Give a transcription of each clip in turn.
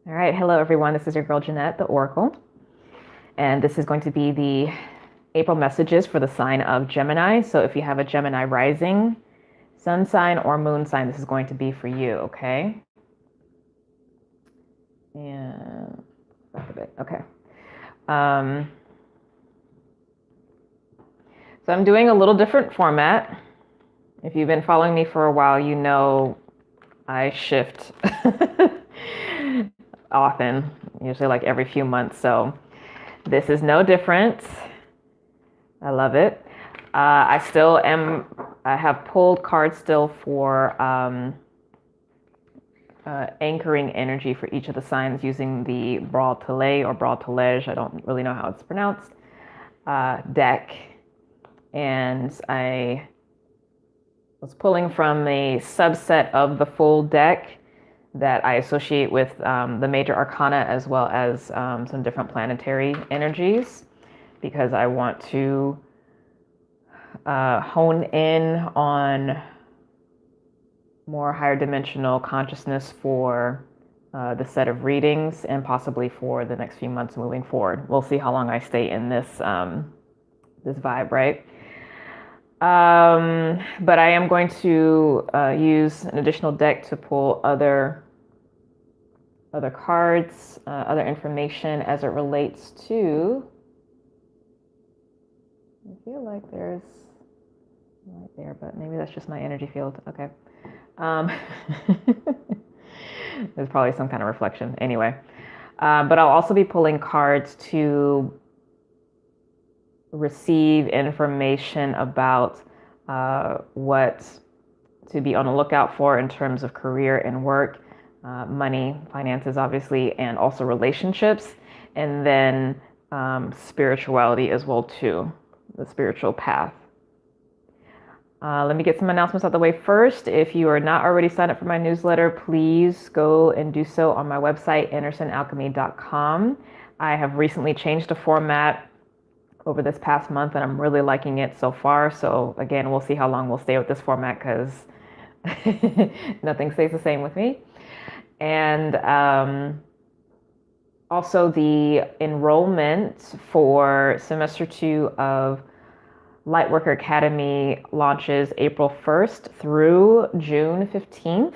All right, hello everyone. This is your girl Jynnette the Oracle, and this is going to be the April messages for the sign of Gemini. So if you have a Gemini rising, sun sign, or moon sign, this is going to be for you, okay? And back a bit, okay. So I'm doing a little different format. If you've been following me for a while, you know I shift often, usually like every few months. So this is no different. I love it. I have pulled cards still for anchoring energy for each of the signs using the Braille or Braille, I don't really know how it's pronounced, deck. And I was pulling from a subset of the full deck that I associate with the major arcana, as well as some different planetary energies, because I want to hone in on more higher dimensional consciousness for the set of readings, and possibly for the next few months moving forward. We'll see how long I stay in this this vibe, right? But I am going to use an additional deck to pull other cards, other information as it relates to. I feel like there's right there, but maybe that's just my energy field. Okay. There's probably some kind of reflection. Anyway, but I'll also be pulling cards to receive information about what to be on the lookout for in terms of career and work, money, finances, obviously, and also relationships, and then spirituality as well too, the spiritual path. Let me get some announcements out of the way first. If you are not already signed up for my newsletter, please go and do so on my website, andersonalchemy.com. I have recently changed the format over this past month, and I'm really liking it so far. So again, we'll see how long we'll stay with this format, because nothing stays the same with me. And also the enrollment for semester 2 of Lightworker Academy launches April 1st through June 15th.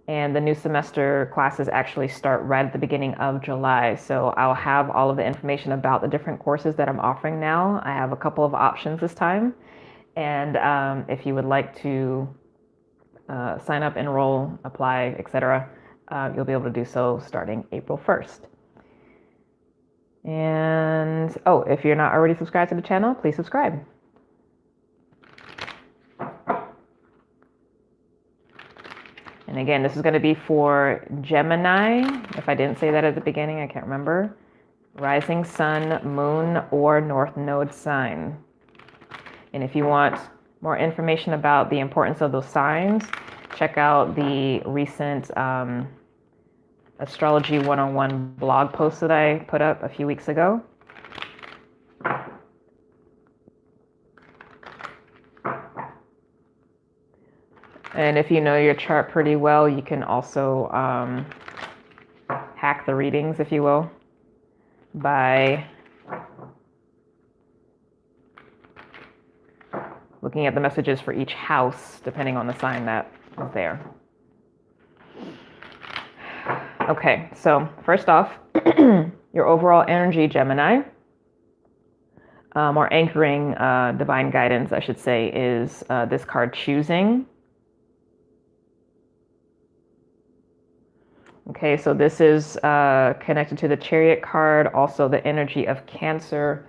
And the new semester classes actually start right at the beginning of July. So I'll have all of the information about the different courses that I'm offering now. I have a couple of options this time. And if you would like to sign up, enroll, apply, etc., you'll be able to do so starting April 1st. And if you're not already subscribed to the channel, please subscribe. And again, this is going to be for Gemini. If I didn't say that at the beginning, I can't remember. Rising sun, moon, or north node sign. And if you want more information about the importance of those signs, check out the recent Astrology 101 blog post that I put up a few weeks ago. And if you know your chart pretty well, you can also hack the readings, if you will, by looking at the messages for each house, depending on the sign that is there. Okay, so first off, your overall energy, Gemini, or anchoring divine guidance, I should say, is this card, choosing. Okay, so this is connected to the Chariot card, also the energy of Cancer.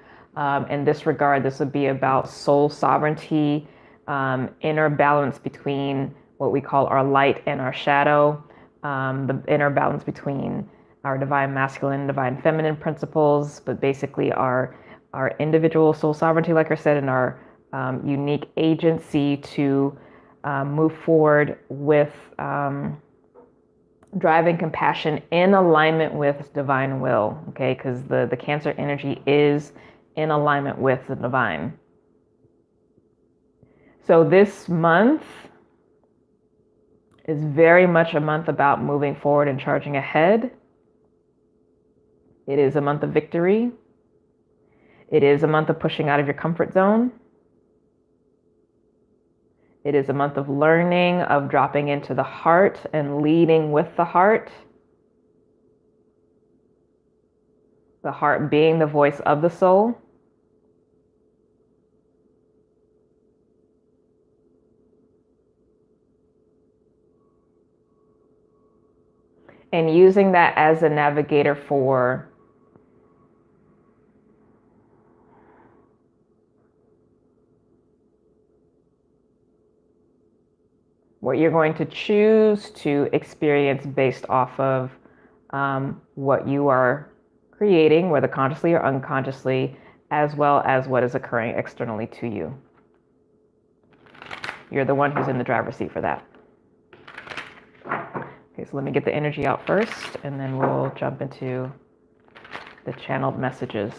In this regard, this would be about soul sovereignty, inner balance between what we call our light and our shadow, the inner balance between our divine masculine, divine feminine principles, but basically our individual soul sovereignty, like I said, and our unique agency to move forward with driving compassion in alignment with divine will, okay? Because the Cancer energy is in alignment with the divine. So this month, is very much a month about moving forward and charging ahead. It is a month of victory. It is a month of pushing out of your comfort zone. It is a month of learning, of dropping into the heart and leading with the heart. The heart being the voice of the soul. And using that as a navigator for what you're going to choose to experience based off of what you are creating, whether consciously or unconsciously, as well as what is occurring externally to you. You're the one who's in the driver's seat for that. Okay, so let me get the energy out first, and then we'll jump into the channeled messages.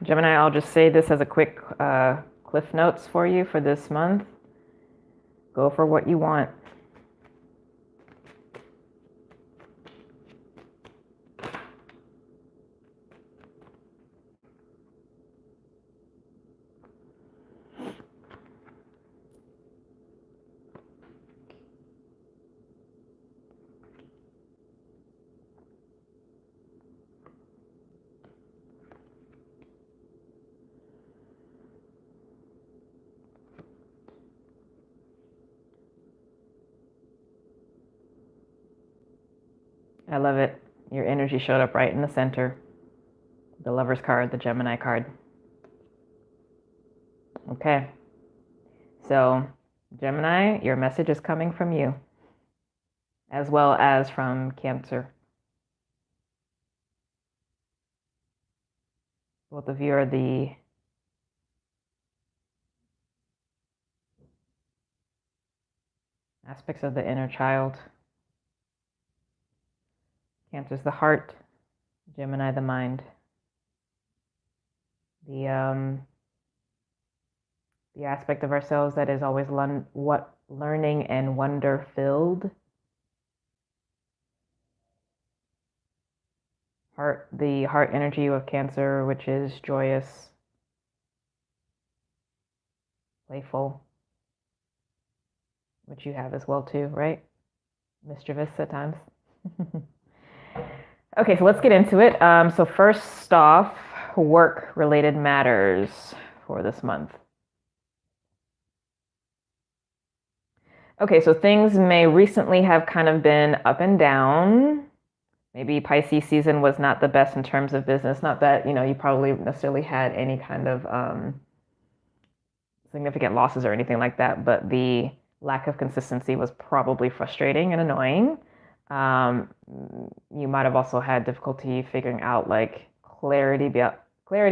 Gemini, I'll just say this as a quick cliff notes for you for this month. Go for what you want. I love it. Your energy showed up right in the center. The Lover's card, the Gemini card. Okay. So, Gemini, your message is coming from you, as well as from Cancer. Both of you are the aspects of the inner child. Cancer's the heart, Gemini the mind. The aspect of ourselves that is always learning and wonder filled. The heart energy of Cancer, which is joyous, playful, which you have as well too, right? Mischievous at times. Okay, so let's get into it. So first off, work-related matters for this month. Okay, so things may recently have kind of been up and down. Maybe Pisces season was not the best in terms of business. Not that, you probably necessarily had any kind of significant losses or anything like that, but the lack of consistency was probably frustrating and annoying. You might have also had difficulty figuring out clarity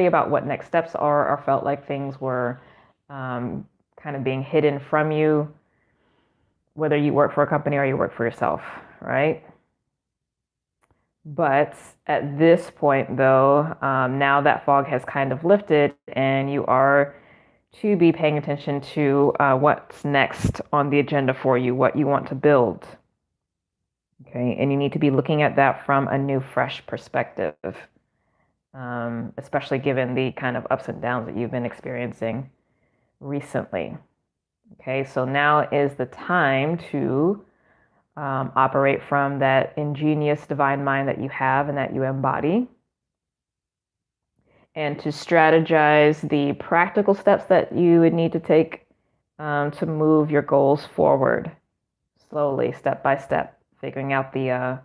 about what next steps are, or felt like things were kind of being hidden from you, whether you work for a company or you work for yourself, right? But at this point, though, now that fog has kind of lifted, and you are to be paying attention to what's next on the agenda for you, what you want to build. Okay, and you need to be looking at that from a new, fresh perspective, especially given the kind of ups and downs that you've been experiencing recently. Okay, so now is the time to operate from that ingenious divine mind that you have and that you embody, and to strategize the practical steps that you would need to take to move your goals forward slowly, step by step, figuring out the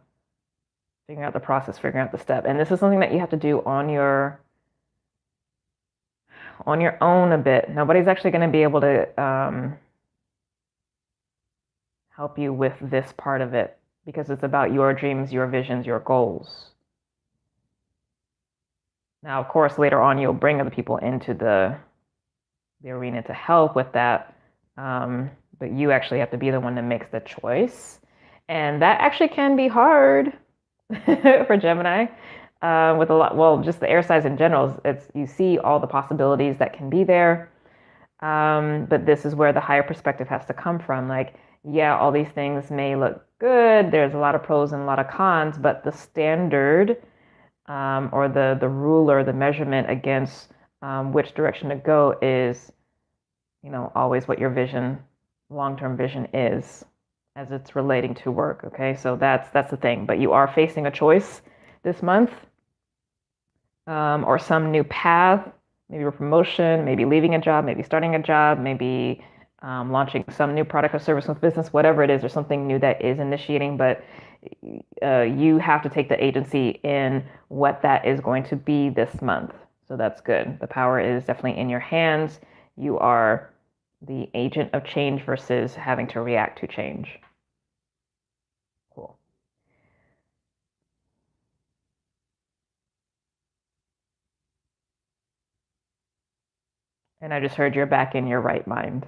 process, figuring out the step. And this is something that you have to do on your own a bit. Nobody's actually going to be able to help you with this part of it, because it's about your dreams, your visions, your goals. Now, of course, later on, you'll bring other people into the arena to help with that. But you actually have to be the one that makes the choice. And that actually can be hard for Gemini. With a lot, well, just the air signs in general, you see all the possibilities that can be there. But this is where the higher perspective has to come from. Like, yeah, all these things may look good. There's a lot of pros and a lot of cons, but the standard or the ruler, the measurement against which direction to go is, always what your vision, long-term vision is, as it's relating to work. Okay, so that's the thing. But you are facing a choice this month, or some new path, maybe a promotion, maybe leaving a job, maybe starting a job, maybe launching some new product or service with business, whatever it is, or something new that is initiating. But you have to take the agency in what that is going to be this month. So that's good. The power is definitely in your hands. You are the agent of change versus having to react to change. Cool. And I just heard you're back in your right mind.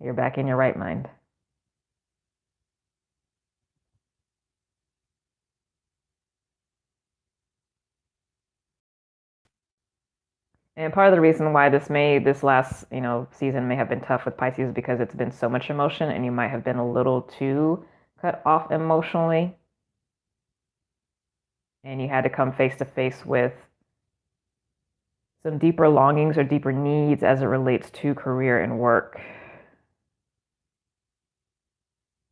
You're back in your right mind. And part of the reason why this last, season may have been tough with Pisces is because it's been so much emotion, and you might have been a little too cut off emotionally. And you had to come face to face with some deeper longings or deeper needs as it relates to career and work.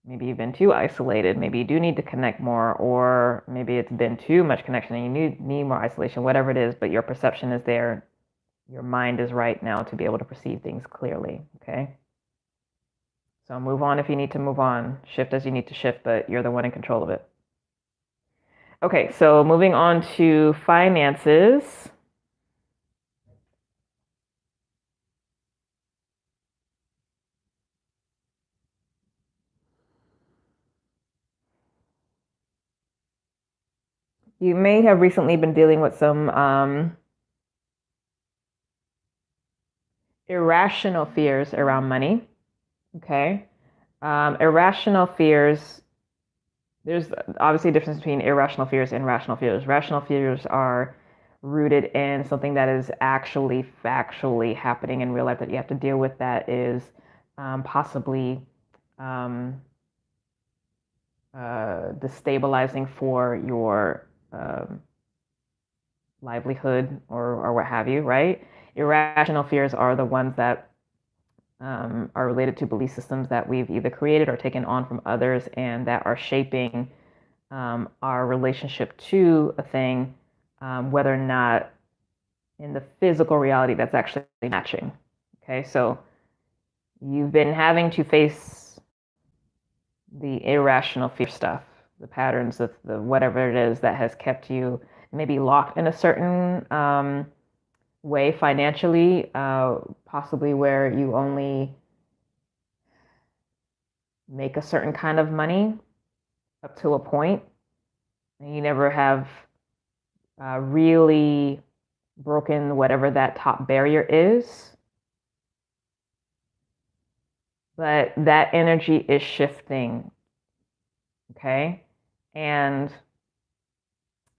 Maybe you've been too isolated. Maybe you do need to connect more, or maybe it's been too much connection and you need more isolation, whatever it is, but your perception is there. Your mind is right now to be able to perceive things clearly, okay? So move on if you need to move on. Shift as you need to shift, but you're the one in control of it. Okay, so moving on to finances. You may have recently been dealing with some irrational fears around money, okay? Irrational fears, there's obviously a difference between irrational fears and rational fears. Rational fears are rooted in something that is actually factually happening in real life that you have to deal with, that is possibly destabilizing for your livelihood or what have you, right? Irrational fears are the ones that are related to belief systems that we've either created or taken on from others, and that are shaping our relationship to a thing, whether or not in the physical reality that's actually matching. Okay, so you've been having to face the irrational fear stuff, the patterns of the whatever it is that has kept you maybe locked in a certain way financially, possibly where you only make a certain kind of money up to a point, and you never have really broken whatever that top barrier is. But that energy is shifting, okay? And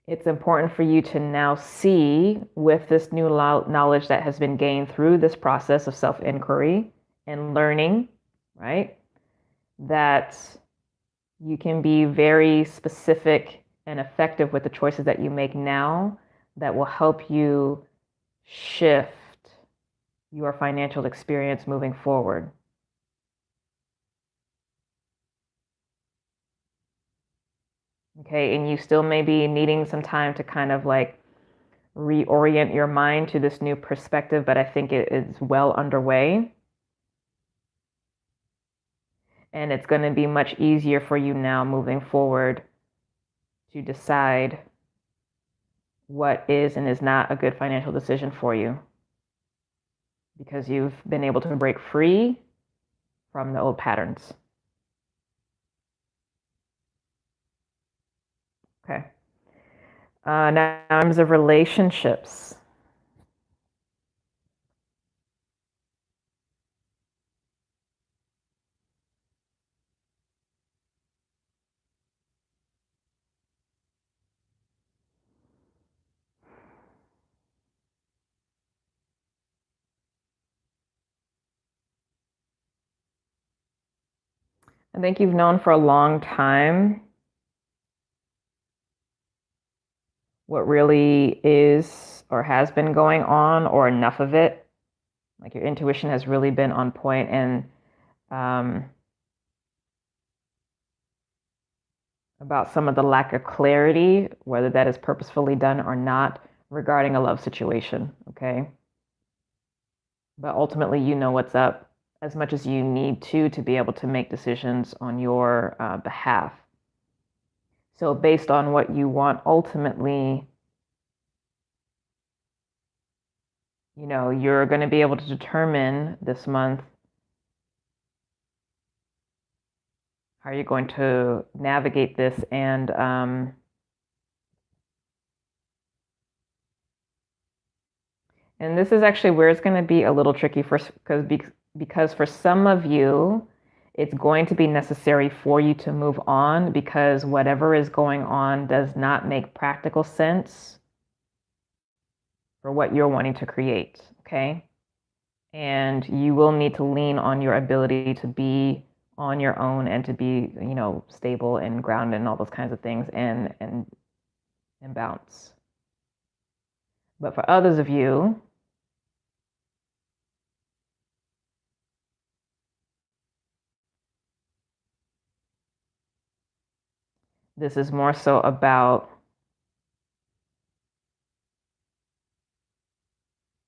it's important for you to now see, with this new knowledge that has been gained through this process of self-inquiry and learning, right? That you can be very specific and effective with the choices that you make now that will help you shift your financial experience moving forward. Okay, and you still may be needing some time to kind of like reorient your mind to this new perspective, but I think it is well underway. And it's going to be much easier for you now moving forward to decide what is and is not a good financial decision for you, because you've been able to break free from the old patterns. Okay. Now, in terms of relationships, I think you've known for a long time what really is or has been going on, or enough of it. Like your intuition has really been on point, and about some of the lack of clarity, whether that is purposefully done or not, regarding a love situation, okay? But ultimately, you know what's up as much as you need to be able to make decisions on your behalf. So based on what you want ultimately, you're going to be able to determine this month how you're going to navigate this. And this is actually where it's going to be a little tricky because for some of you, it's going to be necessary for you to move on, because whatever is going on does not make practical sense for what you're wanting to create, okay? And you will need to lean on your ability to be on your own and to be, stable and grounded and all those kinds of things, and bounce. But for others of you, this is more so about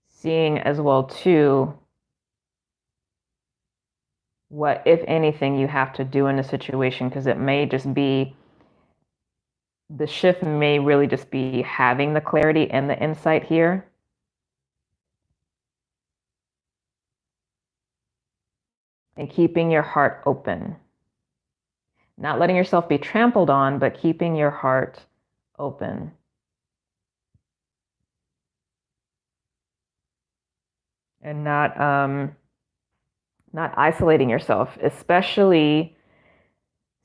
seeing as well too what, if anything, you have to do in a situation, because it may just be, the shift may really just be having the clarity and the insight here. And keeping your heart open. Not letting yourself be trampled on, but keeping your heart open. And not isolating yourself, especially.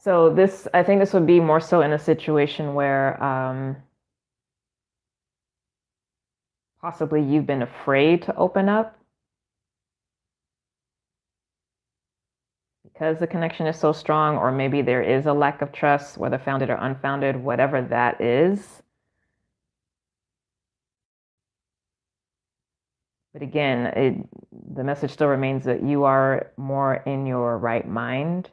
So I think this would be more so in a situation where possibly you've been afraid to open up because the connection is so strong, or maybe there is a lack of trust, whether founded or unfounded, whatever that is. But again, the message still remains that you are more in your right mind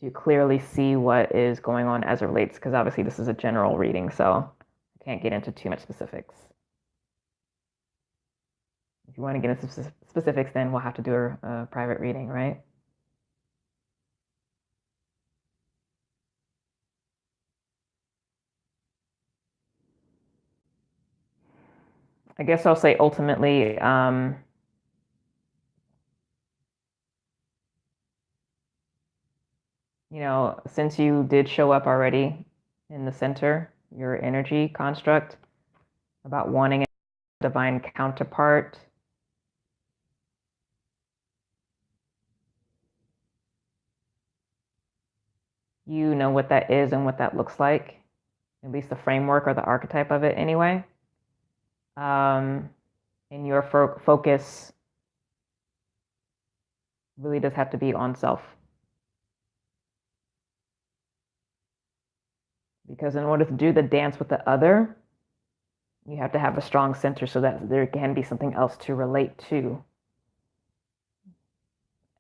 to clearly see what is going on as it relates, because obviously this is a general reading, so I can't get into too much specifics. If you want to get into specifics, then we'll have to do a private reading, right? I guess I'll say ultimately, since you did show up already in the center, your energy construct about wanting a divine counterpart, you know what that is and what that looks like, at least the framework or the archetype of it anyway. And your focus really does have to be on self. Because in order to do the dance with the other, you have to have a strong center so that there can be something else to relate to,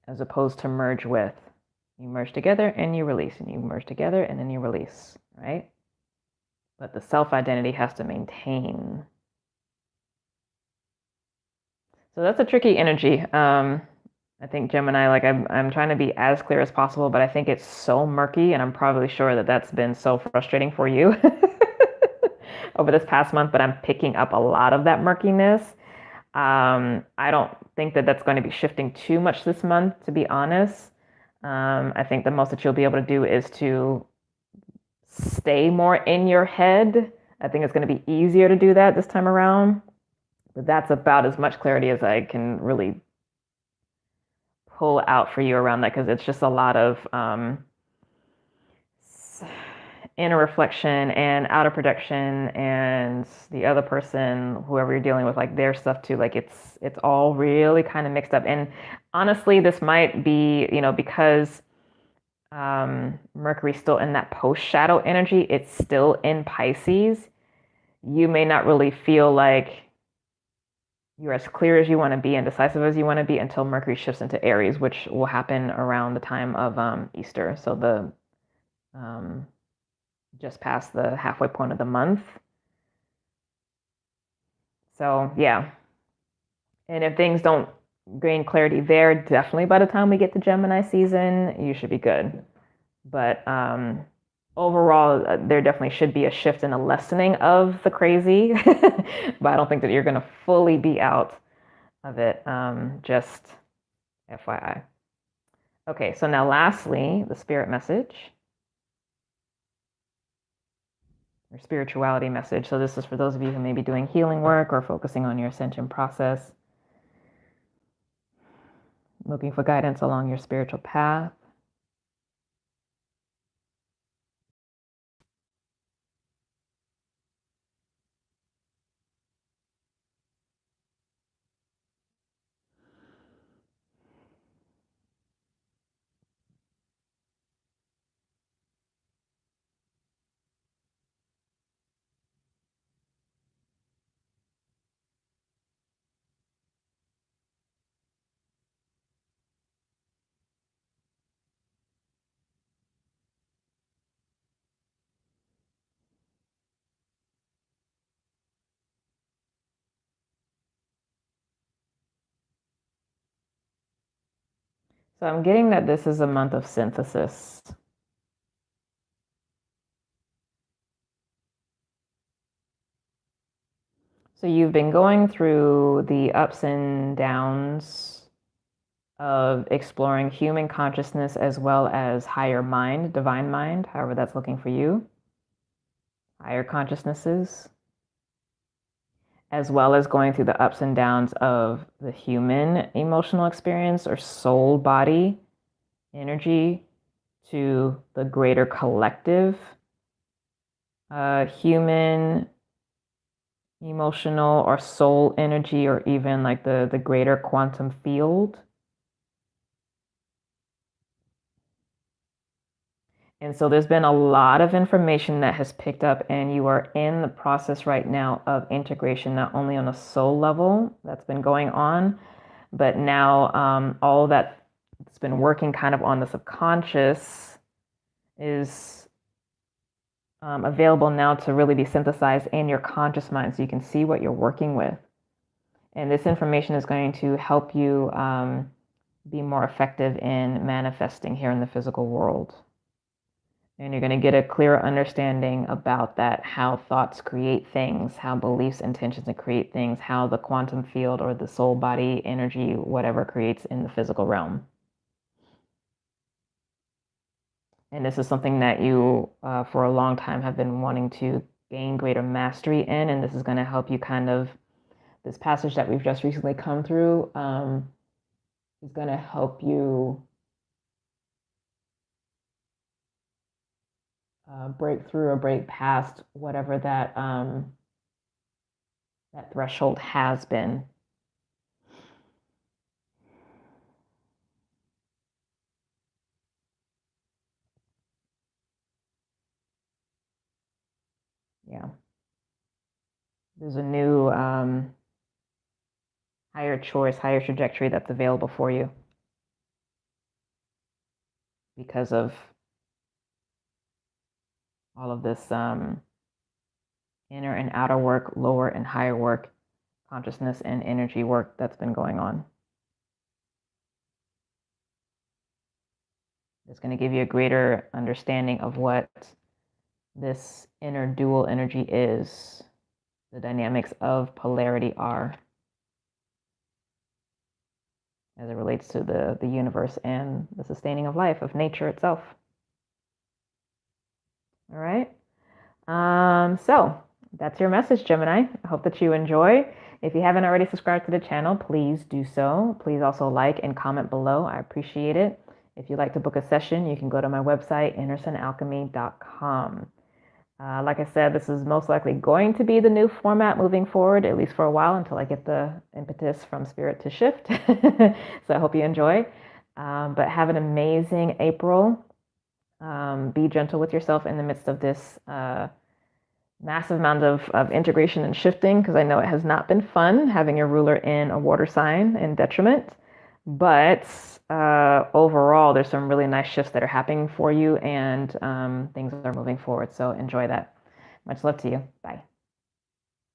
as opposed to merge with. You merge together and you release, and you merge together and then you release, right? but the self-identity has to maintain. So that's a tricky energy. I think Gemini, like I'm trying to be as clear as possible, but I think it's so murky, and I'm probably sure that that's been so frustrating for you over this past month, but I'm picking up a lot of that murkiness. I don't think that that's going to be shifting too much this month, to be honest. I think the most that you'll be able to do is to stay more in your head. I think it's going to be easier to do that this time around, but that's about as much clarity as I can really pull out for you around that, because it's just a lot of inner reflection and outer projection, and the other person, whoever you're dealing with, like their stuff too. Like it's all really kind of mixed up. And honestly, this might be, because Mercury's still in that post shadow energy, it's still in Pisces. You may not really feel like you're as clear as you want to be and decisive as you want to be until Mercury shifts into Aries, which will happen around the time of Easter. So the just past the halfway point of the month. So yeah. And if things don't gain clarity there, definitely by the time we get to Gemini season, you should be good. But overall, there definitely should be a shift in a lessening of the crazy. But I don't think that you're going to fully be out of it. Just FYI. Okay, so now lastly, the spirit message. Your spirituality message. So this is for those of you who may be doing healing work or focusing on your ascension process, looking for guidance along your spiritual path. So I'm getting that this is a month of synthesis. So you've been going through the ups and downs of exploring human consciousness as well as higher mind, divine mind, however that's looking for you, higher consciousnesses, as well as going through the ups and downs of the human emotional experience or soul body energy to the greater collective human emotional or soul energy, or even like the greater quantum field. And so there's been a lot of information that has picked up, and you are in the process right now of integration, not only on a soul level that's been going on, but now all that's been working kind of on the subconscious is available now to really be synthesized in your conscious mind, so you can see what you're working with. And this information is going to help you be more effective in manifesting here in the physical world. And you're going to get a clearer understanding about that, how thoughts create things, how beliefs, intentions create things, how the quantum field or the soul body energy, whatever, creates in the physical realm. And this is something that you, for a long time, have been wanting to gain greater mastery in. And this is going to help you kind of, this passage that we've just recently come through is going to help you break through or break past whatever that that threshold has been. Yeah. There's a new higher choice, higher trajectory that's available for you because of all of this inner and outer work, lower and higher work, consciousness and energy work that's been going on. It's going to give you a greater understanding of what this inner dual energy is, the dynamics of polarity are, as it relates to the universe and the sustaining of life, of nature itself. All right. So that's your message, Gemini. I hope that you enjoy. If you haven't already subscribed to the channel, please do so. Please also like and comment below. I appreciate it. If you'd like to book a session, you can go to my website, InnerSunAlchemy.com. Like I said, this is most likely going to be the new format moving forward, at least for a while, until I get the impetus from Spirit to shift. So I hope you enjoy. But have an amazing April. Be gentle with yourself in the midst of this massive amount of integration and shifting, because I know it has not been fun having your ruler in a water sign in detriment. But overall, there's some really nice shifts that are happening for you, and things are moving forward. So enjoy that. Much love to you. Bye.